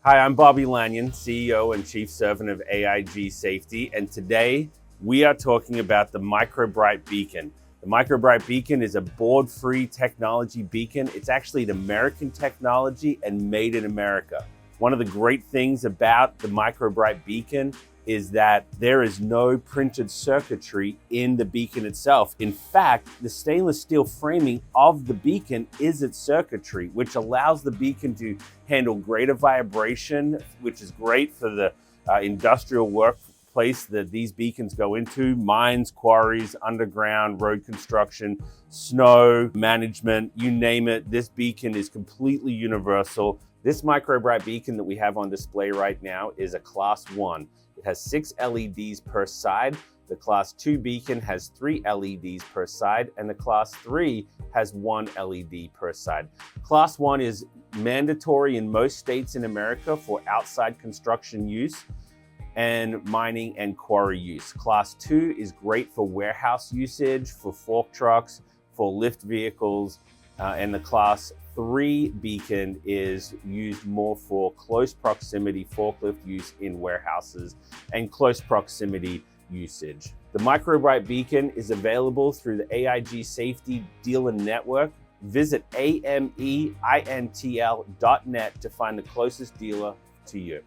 Hi, I'm Bobby Lanyon, CEO and Chief Servant of AIG Safety, and today we are talking about the MicroBright beacon. The MicroBright beacon is a board-free technology beacon. It's actually an American technology and made in America. One of the great things about the MicroBright beacon is that there is no printed circuitry in the beacon itself. In fact, the stainless steel framing of the beacon is its circuitry, which allows the beacon to handle greater vibration, which is great for the industrial workplace that these beacons go into: mines, quarries, underground, road construction, snow management, you name it. This beacon is completely universal. This MicroBright beacon that we have on display right now is a Class 1. It has 6 LEDs per side. The Class 2 beacon has 3 LEDs per side, and the Class 3 has 1 LED per side. Class 1 is mandatory in most states in America for outside construction use and mining and quarry use. Class 2 is great for warehouse usage, for fork trucks, for lift vehicles, and the Class 3 beacon is used more for close proximity forklift use in warehouses and close proximity usage. The MicroBright beacon is available through the AIG Safety Dealer Network. Visit AMEINTL.net to find the closest dealer to you.